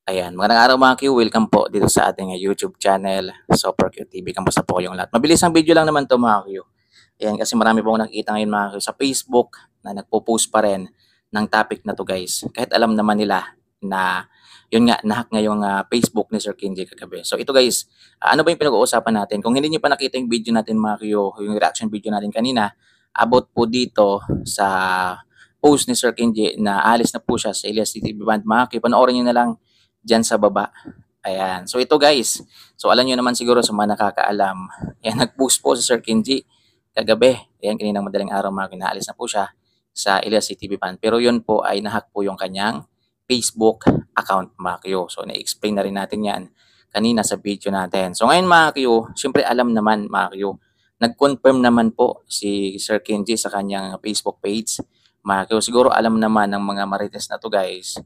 Ayan, magandang araw mga Q. Welcome po dito sa ating YouTube channel, Super Q TV. Kamusta po kayong lahat? Mabilis ang video lang naman to mga Q. Ayan, kasi marami pong nakikita ngayon mga Q sa Facebook na nagpo-post pa rin ng topic na to guys. Kahit alam naman nila na yun nga, nahack nga yung Facebook ni Sir Kenji kagabi. So ito guys, ano ba yung pinag-uusapan natin? Kung hindi niyo pa nakita yung video natin mga Q, yung reaction video natin kanina, about po dito sa post ni Sir Kenji na alis na po siya sa Elias TV Band. Mga Q, panoorin nyo na lang dyan sa baba. Ayan. So ito guys, so alam nyo naman siguro sa mga nakakaalam, ayan, nag-post po si Sir Kenji kagabi. Ayan, kaninang madaling araw mga kinaalis na po siya sa Elias TV Band. Pero yun po ay nahack po yung kanyang Facebook account mga Q. So na-explain na rin natin yan kanina sa video natin. So ngayon mga Q, syempre alam naman mga Q, nag-confirm naman po si Sir Kenji sa kanyang Facebook page. Mga Q, siguro alam naman ng mga marites na to guys,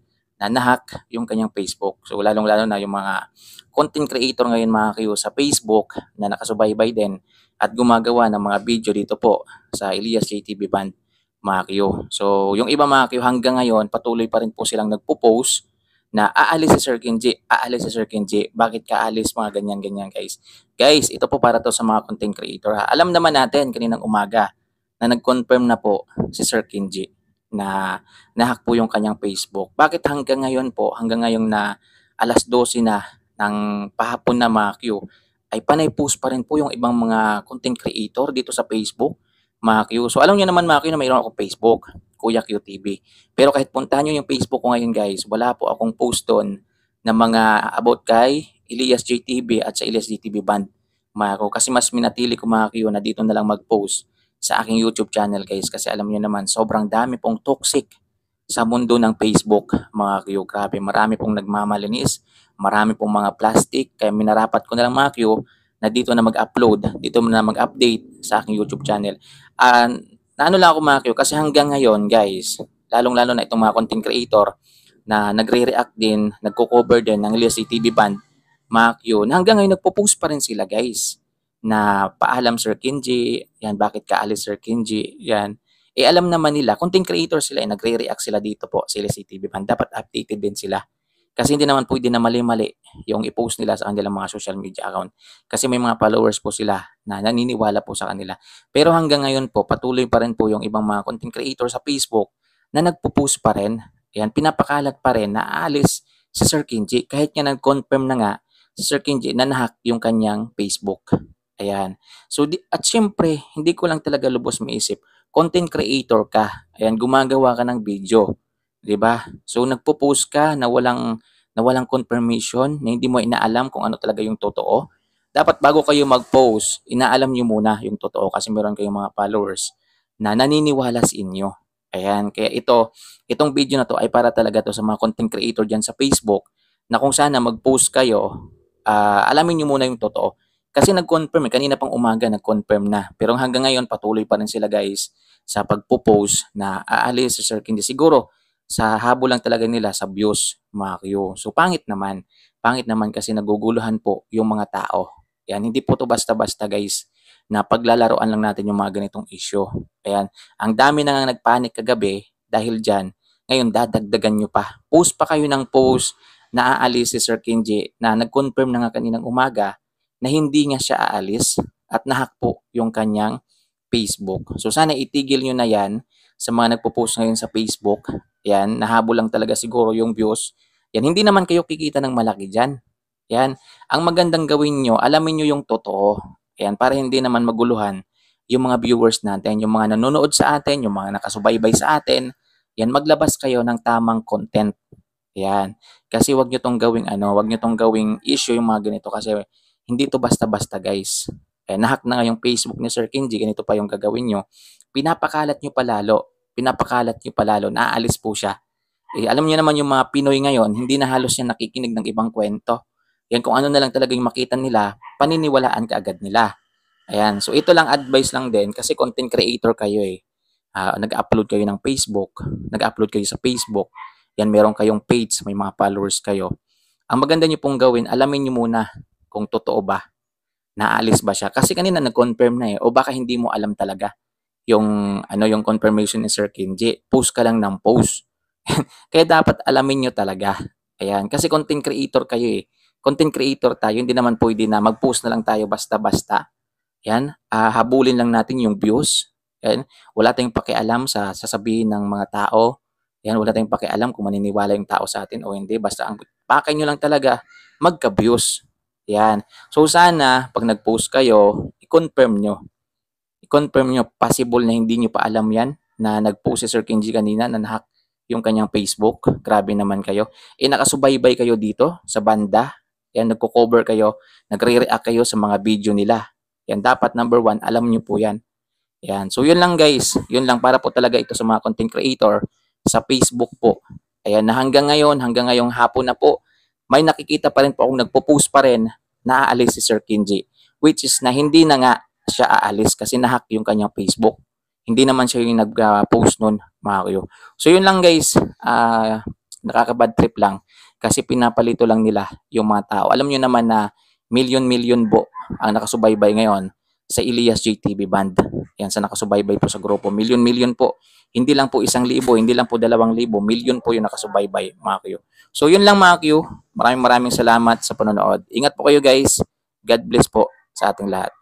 na nahack yung kanyang Facebook. So lalong-lalo na yung mga content creator ngayon mga Q sa Facebook na nakasubaybay din at gumagawa ng mga video dito po sa Elias JTV Band mga Q. So yung iba mga Q hanggang ngayon patuloy pa rin po silang nagpo-post na aalis si Sir Kenji, aalis si Sir Kenji. Bakit ka aalis mga ganyan-ganyan guys? Guys, ito po para to sa mga content creator ha. Alam naman natin kaninang umaga na nag-confirm na po si Sir Kenji na nahack po yung kanyang Facebook. Bakit hanggang ngayon po, hanggang ngayong na alas 12 na ng pahapon na mga Q, ay panay post pa rin po yung ibang mga content creator dito sa Facebook, mga Q. So alam niyo naman mga Q na mayroon akong Facebook, Kuya QTV. Pero kahit puntahan niyo yung Facebook ko ngayon guys, wala po akong post doon na mga about kay Elias JTV at sa Elias JTV Band, mga Q. Kasi mas minatili ko mga Q na dito na lang mag-post sa aking YouTube channel guys, kasi alam niyo naman sobrang dami pong toxic sa mundo ng Facebook mga Q. Grabe, marami pong nagmamalinis, marami pong mga plastic, kaya minarapat ko na lang mga Q na dito na mag-upload, dito na mag-update sa aking YouTube channel. Naano lang ako mga Q kasi hanggang ngayon guys, lalong-lalo na itong mga content creator na nagre-react din, nagko-cover din ng Elias TV Band mga Q, na hanggang ngayon nagpo-post pa rin sila guys na paalam Sir Kenji, yan bakit ka alis Sir Kenji, yan. Eh alam naman nila, content creator sila, eh, nagre-react sila dito po sa LCTV Band. Dapat updated din sila. Kasi hindi naman pwede na mali-mali yung i-post nila sa kanilang mga social media account. Kasi may mga followers po sila na naniniwala po sa kanila. Pero hanggang ngayon po, patuloy pa rin po yung ibang mga content creator sa Facebook na nagpo-post pa rin. Yan, pinapakalat pa rin na aalis si Sir Kenji. Kahit nga nag-confirm na nga si Sir Kenji na nahack yung kanyang Facebook. Ayan. So, at syempre, hindi ko lang talaga lubos maisip. Content creator ka. Ayan, gumagawa ka ng video. 'Di ba? So, nagpo-post ka na walang confirmation, na hindi mo inaalam kung ano talaga yung totoo. Dapat bago kayo mag-post, inaalam niyo muna yung totoo kasi meron kayong mga followers na naniniwala sa inyo. Ayan, kaya itong video na to ay para talaga to sa mga content creator diyan sa Facebook na kung sana mag-post kayo, alamin niyo muna yung totoo. Kasi nag-confirm, kanina pang umaga nag-confirm na. Pero hanggang ngayon patuloy pa rin sila guys sa pagpo-post na aalis si Sir Kenji. Siguro sa habol lang talaga nila sa views mga Q. So pangit naman. Pangit naman kasi naguguluhan po yung mga tao. Yan, hindi po to basta-basta guys na paglalaroan lang natin yung mga ganitong issue. Ayan, ang dami na nga nagpanic kagabi dahil dyan. Ngayon dadagdagan nyo pa. Post pa kayo ng post na aalis si Sir Kenji na nag-confirm na nga kaninang umaga na hindi nga siya aalis at nahack po yung kanyang Facebook. So sana itigil nyo na yan sa mga nagpo-post ngayon sa Facebook. Yan, nahabol lang talaga siguro yung views. Yan, hindi naman kayo kikita ng malaki dyan. Yan, ang magandang gawin nyo, alamin nyo yung totoo. Yan, para hindi naman maguluhan yung mga viewers natin, yung mga nanonood sa atin, yung mga nakasubaybay sa atin. Yan, maglabas kayo ng tamang content. Yan, kasi wag nyo tong gawing wag nyo tong gawing issue yung mga ganito kasi hindi to basta-basta guys. Eh, nahack na nga yung Facebook ni Sir Kenji, ganito pa yung gagawin nyo. Pinapakalat nyo palalo, naaalis po siya. Eh, alam niyo naman yung mga Pinoy ngayon, hindi na halos yan nakikinig ng ibang kwento. Yan, kung ano na lang talaga yung makita nila, paniniwalaan ka agad nila. Ayan, so ito lang advice lang din kasi content creator kayo eh. Nag-upload kayo ng Facebook, nag-upload kayo sa Facebook. Yan, meron kayong page, may mga followers kayo. Ang maganda nyo pong gawin, alamin nyo muna kung totoo ba, naalis ba siya. Kasi kanina nag-confirm na eh, o baka hindi mo alam talaga yung yung confirmation ni Sir Kenji. Post ka lang ng post. Kaya dapat alamin nyo talaga. Ayan, kasi content creator kayo eh. Content creator tayo, hindi naman pwede na mag-post na lang tayo basta-basta. Yan, habulin lang natin yung views. Yan, wala tayong pakialam sa sasabihin ng mga tao. Yan, wala tayong pakialam kung maniniwala yung tao sa atin o hindi. Basta ang pakay nyo lang talaga, magka-views. Yan. So sana, pag nag-post kayo, i-confirm nyo. I-confirm nyo, possible na hindi nyo pa alam yan, na nag-post si Sir Kenji kanina, na nahack yung kanyang Facebook. Grabe naman kayo. Nakasubaybay kayo dito sa banda. Yan, nagko-cover kayo, nagre-react kayo sa mga video nila. Yan, dapat number one, alam nyo po yan. Yan. So, yun lang guys. Yun lang para po talaga ito sa mga content creator sa Facebook po. Ayan, na hanggang ngayong hapon na po, may nakikita pa rin po akong nagpo-post pa rin na aalis si Sir Kenji. Which is na hindi na nga siya aalis kasi nahack yung kanyang Facebook. Hindi naman siya yung nag-post nun, mga kuyo. So, yun lang guys. Nakaka-bad trip lang kasi pinapalito lang nila yung mga tao. Alam nyo naman na million po ang nakasubaybay ngayon sa Elias JTV Band. Yan, sa nakasubaybay po sa grupo. Million po. Hindi lang po 1,000, hindi lang po 2,000, million po yung nakasubaybay, mga kuyo. So, yun lang mga kuyo. Maraming salamat sa panonood. Ingat po kayo guys. God bless po sa ating lahat.